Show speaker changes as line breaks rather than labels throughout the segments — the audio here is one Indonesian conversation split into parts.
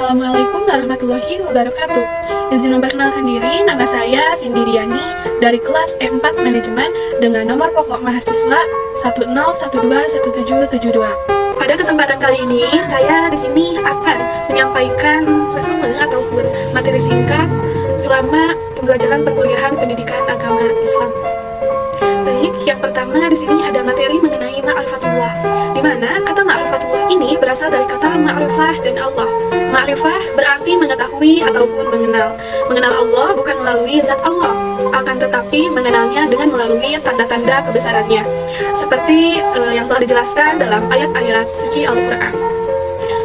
Assalamualaikum warahmatullahi wabarakatuh. Izin memperkenalkan diri, nama saya Cindy Diani dari kelas E4 Manajemen dengan nomor pokok mahasiswa 10121772. Pada kesempatan kali ini, saya di sini akan menyampaikan resume ataupun materi singkat selama pembelajaran perkuliahan pendidikan agama Islam. Baik, yang pertama di sini ada materi mengenai ma'rifatullah, di mana kata ma'rifatullah ini berasal dari kata ma'rifah dan Allah. Ma'rifah berarti mengetahui ataupun mengenal. Mengenal Allah bukan melalui zat Allah, akan tetapi mengenalnya dengan melalui tanda-tanda kebesarannya, seperti yang telah dijelaskan dalam ayat-ayat suci Al-Quran.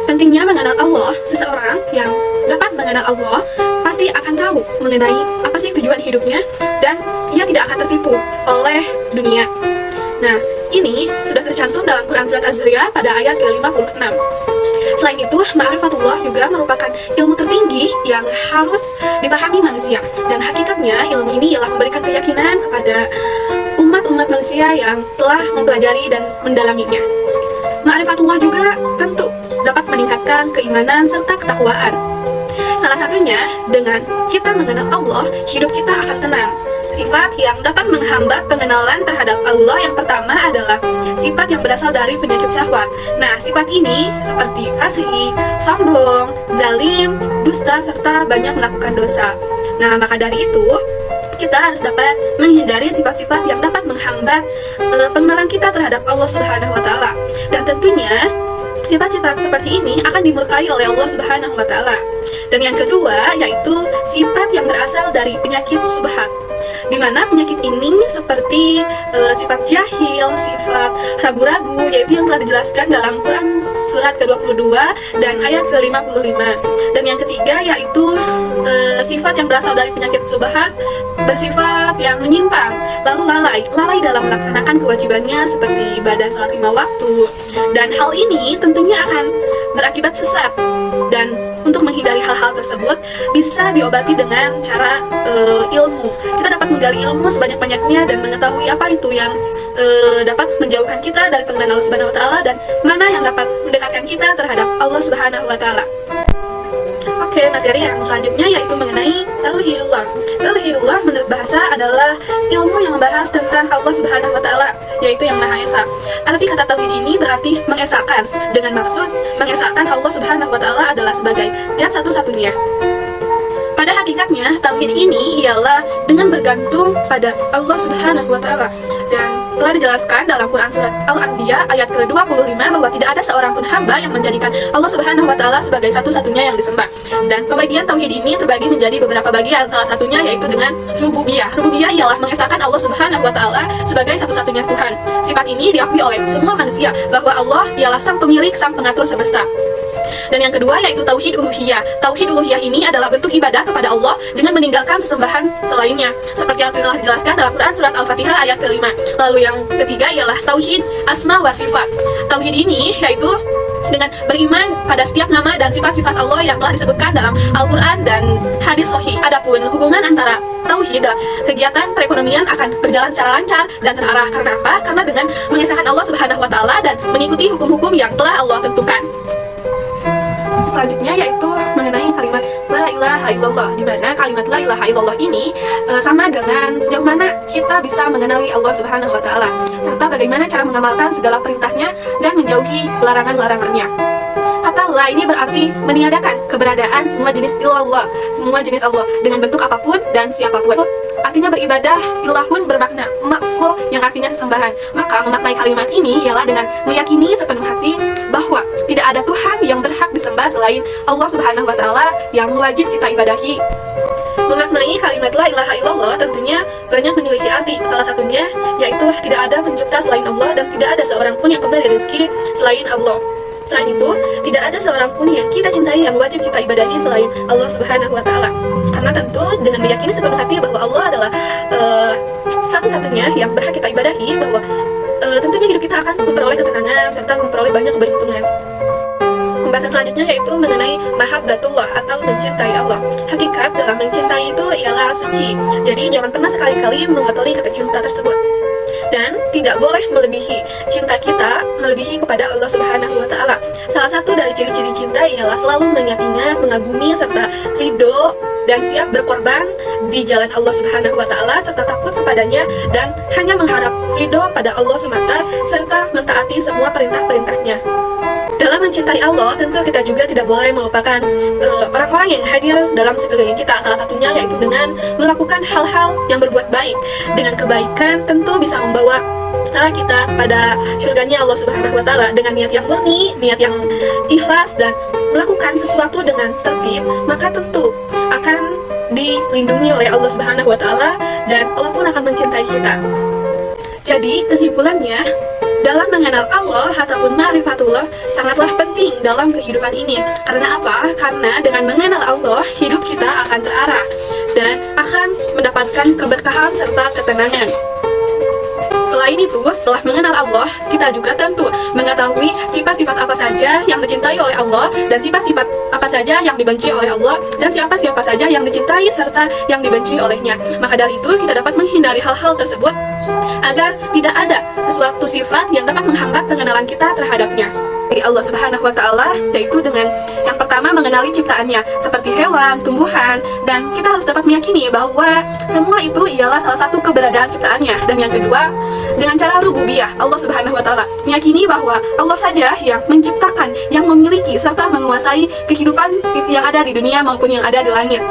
Pentingnya mengenal Allah, seseorang yang dapat mengenal Allah pasti akan tahu mengenai apa sih tujuan hidupnya, dan ia tidak akan tertipu oleh dunia. Nah, ini sudah tercantum dalam Quran Surat Az-Zariyat pada ayat ke-56. Selain itu, ma'rifatullah juga merupakan ilmu tertinggi yang harus dipahami manusia. Dan hakikatnya, ilmu ini ialah memberikan keyakinan kepada umat-umat manusia yang telah mempelajari dan mendalaminya. Ma'rifatullah juga tentu dapat meningkatkan keimanan serta ketakwaan. Salah satunya, dengan kita mengenal Allah, hidup kita akan tenang. Sifat yang dapat menghambat pengenalan terhadap Allah yang pertama adalah sifat yang berasal dari penyakit syahwat. Nah, sifat ini seperti fasik, sombong, zalim, dusta, serta banyak melakukan dosa. Nah, maka dari itu, kita harus dapat menghindari sifat-sifat yang dapat menghambat pengenalan kita terhadap Allah Subhanahu wa Ta'ala. Dan tentunya, sifat-sifat seperti ini akan dimurkai oleh Allah Subhanahu wa Ta'ala. Dan yang kedua, yaitu sifat yang berasal dari penyakit subhat, di mana penyakit ini seperti sifat jahil, sifat ragu-ragu, yaitu yang telah dijelaskan dalam Quran surat ke-22 dan ayat ke-55. Dan yang ketiga yaitu sifat yang berasal dari penyakit subhat, bersifat yang menyimpang, lalu lalai dalam melaksanakan kewajibannya seperti ibadah salat 5 waktu. Dan hal ini tentunya akan berakibat sesat, dan untuk menghindari hal-hal tersebut bisa diobati dengan cara ilmu. Kita dapat menggali ilmu sebanyak-banyaknya dan mengetahui apa itu yang dapat menjauhkan kita dari pengenalan Allah Subhanahu wa Ta'ala, dan mana yang dapat mendekatkan kita terhadap Allah Subhanahu wa Ta'ala. Oke, materi yang selanjutnya yaitu mengenai tauhidullah. Tauhidullah menurut bahasa adalah ilmu yang membahas tentang Allah Subhanahu wa Ta'ala, yaitu yang Maha Esa. Arti kata tauhid ini berarti mengesahkan, dengan maksud mengesahkan Allah Subhanahu wa Ta'ala adalah sebagai zat satu-satunya. Pada hakikatnya, tauhid ini ialah dengan bergantung pada Allah Subhanahu wa Ta'ala, dan telah dijelaskan dalam Quran Surat Al-Anbiya ayat ke-25 bahwa tidak ada seorang pun hamba yang menjadikan Allah Subhanahu wa Ta'ala sebagai satu-satunya yang disembah. Dan pembagian tauhid ini terbagi menjadi beberapa bagian, salah satunya yaitu dengan rububiyah. Rububiyah ialah mengesahkan Allah Subhanahu wa Ta'ala sebagai satu-satunya Tuhan. Sifat ini diakui oleh semua manusia bahwa Allah ialah sang pemilik, sang pengatur semesta. Dan yang kedua yaitu tauhid uluhiyah. Tauhid uluhiyah ini adalah bentuk ibadah kepada Allah dengan meninggalkan sesembahan selainnya, seperti yang telah dijelaskan dalam Quran Surat Al-Fatihah ayat ke-5. Lalu yang ketiga ialah tauhid asma wa sifat. Tauhid ini yaitu dengan beriman pada setiap nama dan sifat-sifat Allah yang telah disebutkan dalam Al-Quran dan hadis sahih. Adapun hubungan antara tauhid dan kegiatan perekonomian akan berjalan secara lancar dan terarah. Karena apa? Karena dengan mengesahkan Allah Subhanahu wa Ta'ala dan mengikuti hukum-hukum yang telah Allah tentukan. Selanjutnya yaitu mengenai kalimat la ilaha illallah, di mana kalimat la ilaha illallah ini sama dengan sejauh mana kita bisa mengenali Allah Subhanahu wa Ta'ala, serta bagaimana cara mengamalkan segala perintahnya dan menjauhi larangan-larangannya. Kata la ini berarti meniadakan keberadaan semua jenis illallah, semua jenis Allah dengan bentuk apapun dan siapapun. Artinya beribadah, ilahun bermakna makful yang artinya sesembahan. Maka memaknai kalimat ini ialah dengan meyakini sepenuh hati bahwa tidak ada Tuhan yang berhak disembah selain Allah Subhanahu wa Ta'ala yang wajib kita ibadahi. Memaknai kalimat la ilaha illallah tentunya banyak memiliki arti. Salah satunya yaitu tidak ada pencipta selain Allah dan tidak ada seorang pun yang pemberi rezeki selain Allah. Selain itu, tidak ada seorang pun yang kita cintai yang wajib kita ibadahi selain Allah Subhanahu wa Ta'ala. Karena tentu dengan meyakini sepenuh hati bahwa Allah adalah satu-satunya yang berhak kita ibadahi, bahwa tentunya hidup kita akan memperoleh ketenangan serta memperoleh banyak keberuntungan. Pembahasan selanjutnya yaitu mengenai mahabbatullah atau mencintai Allah. Hakikat dalam mencintai itu ialah suci. Jadi jangan pernah sekali-kali mengotori kata cinta tersebut. dan tidak boleh melebihi. Cinta kita melebihi kepada Allah Subhanahu wa Ta'ala. Salah satu dari ciri-ciri cinta ialah selalu mengingat-ingat, mengagumi, serta ridho dan siap berkorban di jalan Allah Subhanahu wa Ta'ala, serta takut kepadanya dan hanya mengharap ridho pada Allah semata, serta mentaati semua perintah-perintahnya. Dalam mencintai Allah, tentu kita juga tidak boleh melupakan orang-orang yang hadir dalam sekeliling kita. Salah satunya yaitu dengan melakukan hal-hal yang berbuat baik. Dengan kebaikan tentu bisa membawa kita pada surganya Allah Subhanahu wa Ta'ala. Dengan niat yang murni, niat yang ikhlas, dan melakukan sesuatu dengan tertib, maka tentu akan dilindungi oleh Allah Subhanahu wa Ta'ala, dan Allah pun akan mencintai kita. Jadi kesimpulannya, dalam mengenal Allah ataupun ma'rifatullah sangatlah penting dalam kehidupan ini. Karena apa? Karena dengan mengenal Allah, hidup kita akan terarah dan akan mendapatkan keberkahan serta ketenangan. Selain itu, setelah mengenal Allah, kita juga tentu mengetahui sifat-sifat apa saja yang dicintai oleh Allah, dan sifat-sifat apa saja yang dibenci oleh Allah, dan siapa-siapa saja yang dicintai serta yang dibenci olehnya. Maka dari itu, kita dapat menghindari hal-hal tersebut agar tidak ada sesuatu sifat yang dapat menghambat pengenalan kita terhadapnya. Dari Allah Subhanahu wa Ta'ala, yaitu dengan yang pertama mengenali ciptaannya seperti hewan, tumbuhan, dan kita harus dapat meyakini bahwa semua itu ialah salah satu keberadaan ciptaannya. Dan yang kedua, dengan cara rububiyah, Allah Subhanahu wa Ta'ala meyakini bahwa Allah saja yang menciptakan, yang memiliki serta menguasai kehidupan yang ada di dunia maupun yang ada di langit.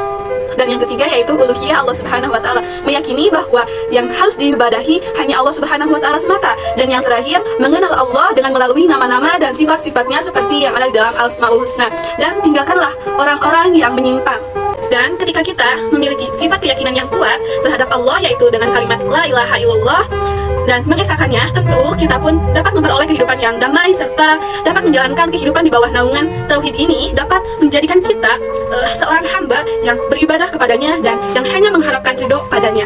Dan yang ketiga yaitu uluhiyah Allah Subhanahu wa Ta'ala, meyakini bahwa yang harus diibadahi hanya Allah Subhanahu wa Ta'ala semata. Dan yang terakhir, mengenal Allah dengan melalui nama-nama dan sifat-sifatnya seperti yang ada di dalam Al-Asmaul Husna. Dan tinggalkanlah orang-orang yang menyimpang. Dan ketika kita memiliki sifat keyakinan yang kuat terhadap Allah, yaitu dengan kalimat La ilaha illallah, dan mengesahkannya, tentu kita pun dapat memperoleh kehidupan yang damai serta dapat menjalankan kehidupan di bawah naungan tauhid ini, dapat menjadikan kita seorang hamba yang beribadah kepadanya dan yang hanya mengharapkan ridho padanya.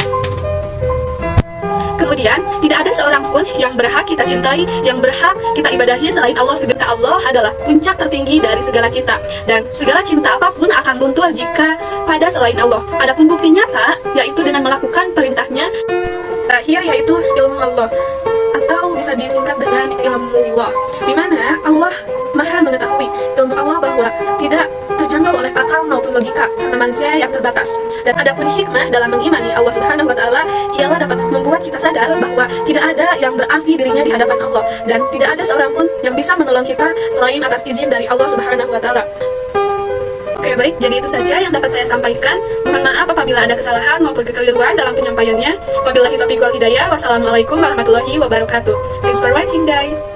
Kemudian, tidak ada seorang pun yang berhak kita cintai, yang berhak kita ibadahi selain Allah. Segala Allah adalah puncak tertinggi dari segala cinta, dan segala cinta apapun akan luntur jika pada selain Allah. Adapun bukti nyata, yaitu dengan melakukan perintahnya. Terakhir yaitu ilmu Allah, atau bisa disingkat dengan ilmu Allah, di mana Allah maha mengetahui. Ilmu Allah bahwa tidak terjangkau oleh akal maupun logika karena manusia yang terbatas. Dan adapun hikmah dalam mengimani Allah Subhanahu wa Ta'ala ialah dapat membuat kita sadar bahwa tidak ada yang berarti dirinya di hadapan Allah, dan tidak ada seorang pun yang bisa menolong kita selain atas izin dari Allah Subhanahu wa Ta'ala. Oke, baik, jadi itu saja yang dapat saya sampaikan. Mohon maaf apabila ada kesalahan maupun kekeliruan dalam penyampaiannya. Wabillahi taufiq wal hidayah. Wassalamualaikum warahmatullahi wabarakatuh. Thanks for watching, guys.